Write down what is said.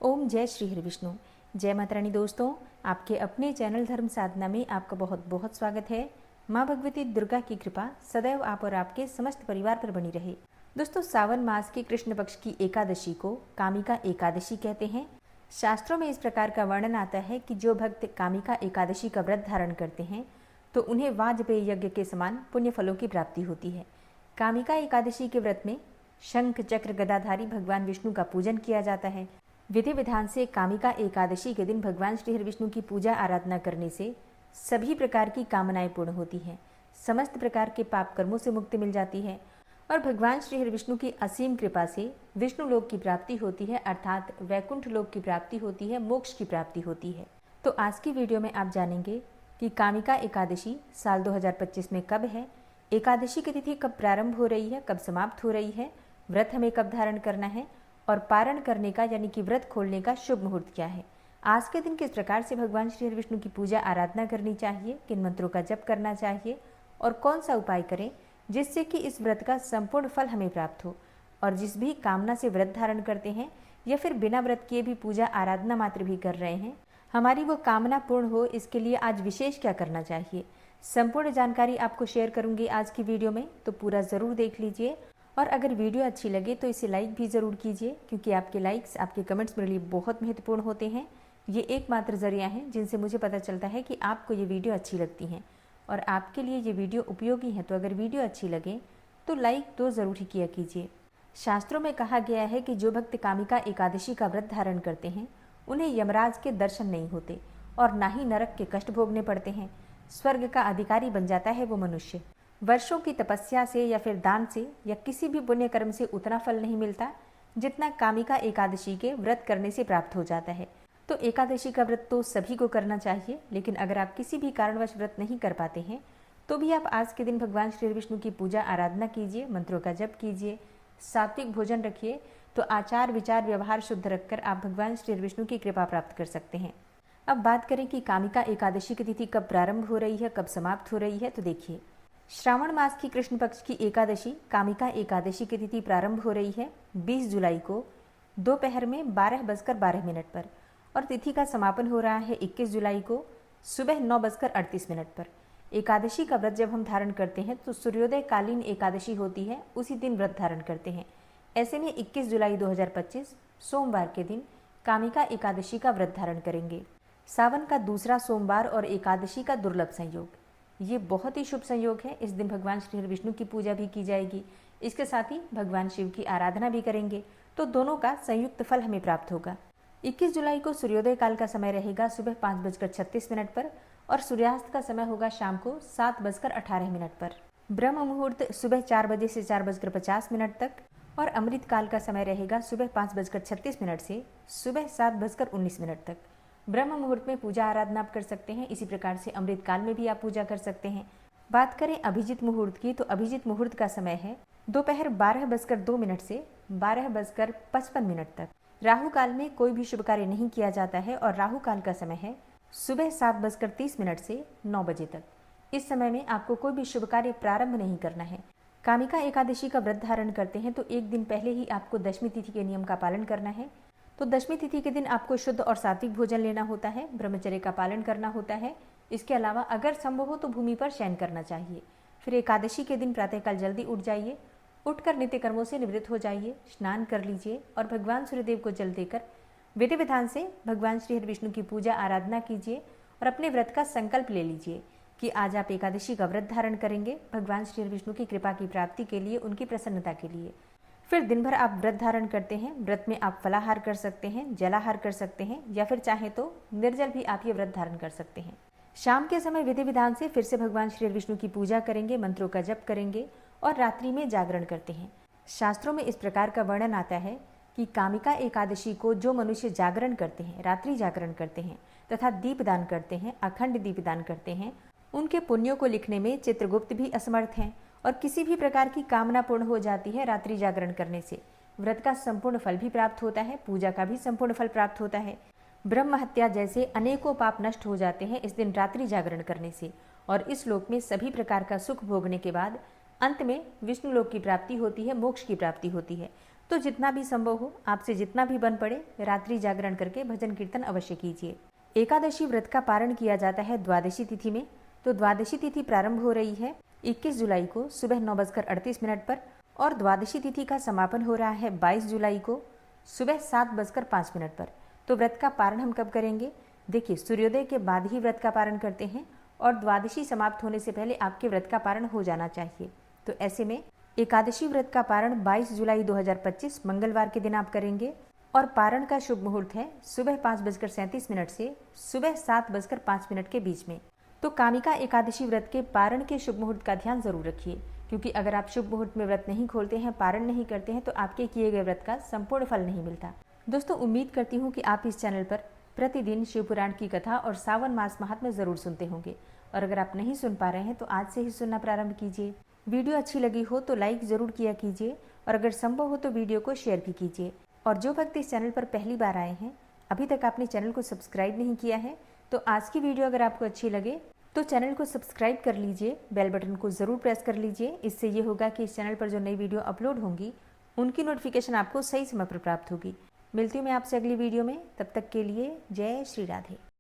ओम जय श्री हरि विष्णु। जय माता रानी। दोस्तों, आपके अपने चैनल धर्म साधना में आपका बहुत बहुत स्वागत है। माँ भगवती दुर्गा की कृपा सदैव आप और आपके समस्त परिवार पर बनी रहे। दोस्तों, सावन मास की कृष्ण पक्ष की एकादशी को कामिका एकादशी कहते हैं। शास्त्रों में इस प्रकार का वर्णन आता है कि जो भक्त कामिका एकादशी का व्रत धारण करते हैं तो उन्हें वाजपेयी यज्ञ के समान पुण्य फलों की प्राप्ति होती है। कामिका एकादशी के व्रत में शंख चक्र गदाधारी भगवान विष्णु का पूजन किया जाता है। विधि विधान से कामिका एकादशी के दिन भगवान श्री हरि विष्णु की पूजा आराधना करने से सभी प्रकार की कामनाएं पूर्ण होती हैं, समस्त प्रकार के पाप कर्मों से मुक्ति मिल जाती है और भगवान श्री हरि विष्णु की असीम कृपा से विष्णु लोक की प्राप्ति होती है, अर्थात वैकुंठ लोक की प्राप्ति होती है, मोक्ष की प्राप्ति होती है। तो आज की वीडियो में आप जानेंगे कि कामिका एकादशी साल 2025 में कब है, एकादशी की तिथि कब प्रारंभ हो रही है, कब समाप्त हो रही है, व्रत हमें कब धारण करना है और पारण करने का यानी कि व्रत खोलने का शुभ मुहूर्त क्या है। आज के दिन किस प्रकार से भगवान श्री हरि विष्णु की पूजा आराधना करनी चाहिए, किन मंत्रों का जप करना चाहिए और कौन सा उपाय करें जिससे कि इस व्रत का संपूर्ण फल हमें प्राप्त हो। और जिस भी कामना से व्रत धारण करते हैं या फिर बिना व्रत किए भी पूजा आराधना मात्र भी कर रहे हैं, हमारी वो कामना पूर्ण हो, इसके लिए आज विशेष क्या करना चाहिए, संपूर्ण जानकारी आपको शेयर करूंगी आज की वीडियो में, तो पूरा ज़रूर देख लीजिए। और अगर वीडियो अच्छी लगे तो इसे लाइक भी ज़रूर कीजिए, क्योंकि आपके लाइक्स, आपके कमेंट्स मेरे लिए बहुत महत्वपूर्ण होते हैं। ये एकमात्र ज़रिया है जिनसे मुझे पता चलता है कि आपको ये वीडियो अच्छी लगती हैं और आपके लिए ये वीडियो उपयोगी है। तो अगर वीडियो अच्छी लगे तो लाइक तो ज़रूर ही किया कीजिए। शास्त्रों में कहा गया है कि जो भक्त कामिका एकादशी का व्रत धारण करते हैं उन्हें यमराज के दर्शन नहीं होते और ना ही नरक के कष्ट भोगने पड़ते हैं। स्वर्ग का अधिकारी बन जाता है वो मनुष्य। वर्षों की तपस्या से या फिर दान से या किसी भी पुण्य कर्म से उतना फल नहीं मिलता जितना कामिका एकादशी के व्रत करने से प्राप्त हो जाता है। तो एकादशी का व्रत तो सभी को करना चाहिए, लेकिन अगर आप किसी भी कारणवश व्रत नहीं कर पाते हैं तो भी आप आज के दिन भगवान श्री विष्णु की पूजा आराधना कीजिए, मंत्रों का जप कीजिए, सात्विक भोजन रखिए, तो आचार विचार व्यवहार शुद्ध रखकर आप भगवान श्री विष्णु की कृपा प्राप्त कर सकते हैं। अब बात करें कि कामिका एकादशी की तिथि कब प्रारंभ हो रही है, कब समाप्त हो रही है, तो देखिए, श्रावण मास की कृष्ण पक्ष की एकादशी कामिका एकादशी की तिथि प्रारंभ हो रही है 20 जुलाई को दोपहर में 12:12 पर और तिथि का समापन हो रहा है 21 जुलाई को सुबह 9:38 पर। एकादशी का व्रत जब हम धारण करते हैं तो सूर्योदय कालीन एकादशी होती है, उसी दिन व्रत धारण करते हैं। ऐसे में 21 जुलाई 2025 सोमवार के दिन कामिका एकादशी का व्रत धारण करेंगे। सावन का दूसरा सोमवार और एकादशी का दुर्लभ संयोग, ये बहुत ही शुभ संयोग है। इस दिन भगवान श्री हरि विष्णु की पूजा भी की जाएगी, इसके साथ ही भगवान शिव की आराधना भी करेंगे, तो दोनों का संयुक्त फल हमें प्राप्त होगा। 21 जुलाई को सूर्योदय काल का समय रहेगा सुबह 5:36 पर और सूर्यास्त का समय होगा शाम को 7:18 पर। ब्रह्म मुहूर्त सुबह 4 बजे से 4:50 तक और अमृत काल का समय रहेगा सुबह 5:36 से सुबह 7:19 तक। ब्रह्म मुहूर्त में पूजा आराधना आप कर सकते हैं, इसी प्रकार से अमृत काल में भी आप पूजा कर सकते हैं। बात करें अभिजीत मुहूर्त की, तो अभिजीत मुहूर्त का समय है दोपहर 12:02 से 12:55 तक। राहु काल में कोई भी शुभ कार्य नहीं किया जाता है और राहु काल का समय है सुबह 7:30 से 9 बजे तक। इस समय में आपको कोई भी शुभ कार्य प्रारंभ नहीं करना है। कामिका एकादशी का व्रत धारण करते हैं तो एक दिन पहले ही आपको दशमी तिथि के नियम का पालन करना है। तो दशमी तिथि के दिन आपको शुद्ध और सात्विक भोजन लेना होता है, ब्रह्मचर्य का पालन करना होता है। इसके अलावा अगर संभव हो तो भूमि पर शयन करना चाहिए। फिर एकादशी के दिन प्रातःकाल जल्दी उठ जाइए, उठकर नित्य कर्मों से निवृत्त हो जाइए, स्नान कर लीजिए और भगवान सूर्यदेव को जल देकर विधि विधान से भगवान श्री हरि विष्णु की पूजा आराधना कीजिए और अपने व्रत का संकल्प ले लीजिए कि आज आप एकादशी का व्रत धारण करेंगे भगवान श्री हरि विष्णु की कृपा की प्राप्ति के लिए, उनकी प्रसन्नता के लिए। फिर दिन भर आप व्रत धारण करते हैं। व्रत में आप फलाहार कर सकते हैं, जलाहार कर सकते हैं या फिर चाहे तो निर्जल भी आप ये व्रत धारण कर सकते हैं। शाम के समय विधि विधान से फिर से भगवान श्री विष्णु की पूजा करेंगे, मंत्रों का जप करेंगे और रात्रि में जागरण करते हैं। शास्त्रों में इस प्रकार का वर्णन आता है कि कामिका एकादशी को जो मनुष्य जागरण करते हैं, रात्रि जागरण करते हैं तथा दीपदान करते हैं, अखंड दीपदान करते हैं, उनके पुण्यों को लिखने में चित्रगुप्त भी असमर्थ हैं और किसी भी प्रकार की कामना पूर्ण हो जाती है रात्रि जागरण करने से। व्रत का संपूर्ण फल भी प्राप्त होता है, पूजा का भी संपूर्ण फल प्राप्त होता है। ब्रह्म हत्या जैसे अनेकों पाप नष्ट हो जाते हैं इस दिन रात्रि जागरण करने से और इस लोक में सभी प्रकार का सुख भोगने के बाद अंत में विष्णु लोक की प्राप्ति होती है, मोक्ष की प्राप्ति होती है। तो जितना भी संभव हो, आपसे जितना भी बन पड़े, रात्रि जागरण करके भजन कीर्तन अवश्य कीजिए। एकादशी व्रत का पारण किया जाता है द्वादशी तिथि में। तो द्वादशी तिथि प्रारंभ हो रही है 21 जुलाई को सुबह 9:38 पर और द्वादशी तिथि का समापन हो रहा है 22 जुलाई को सुबह 7:05 पर। तो व्रत का पारण हम कब करेंगे? देखिए, सूर्योदय के बाद ही व्रत का पारण करते हैं और द्वादशी समाप्त होने से पहले आपके व्रत का पारण हो जाना चाहिए। तो ऐसे में एकादशी व्रत का पारण 22 जुलाई 2025 मंगलवार के दिन आप करेंगे और पारण का शुभ मुहूर्त है सुबह 5:37 से सुबह 7:05 के बीच में। तो कामिका एकादशी व्रत के पारण के शुभ मुहूर्त का ध्यान जरूर रखिए, क्योंकि अगर आप शुभ मुहूर्त में व्रत नहीं खोलते हैं, पारण नहीं करते हैं, तो आपके किए गए व्रत का संपूर्ण फल नहीं मिलता। दोस्तों, उम्मीद करती हूँ कि आप इस चैनल पर प्रतिदिन शिव पुराण की कथा और सावन मास महात्म्य जरूर सुनते होंगे, और अगर आप नहीं सुन पा रहे हैं तो आज से ही सुनना प्रारंभ कीजिए। वीडियो अच्छी लगी हो तो लाइक जरूर किया कीजिए और अगर संभव हो तो वीडियो को शेयर भी कीजिए। और जो भक्त इस चैनल पर पहली बार आए हैं, अभी तक आपने चैनल को सब्सक्राइब नहीं किया है, तो आज की वीडियो अगर आपको अच्छी लगे तो चैनल को सब्सक्राइब कर लीजिए, बेल बटन को जरूर प्रेस कर लीजिए। इससे ये होगा कि इस चैनल पर जो नई वीडियो अपलोड होंगी उनकी नोटिफिकेशन आपको सही समय पर प्राप्त होगी। मिलती हूँ मैं आपसे अगली वीडियो में, तब तक के लिए जय श्री राधे।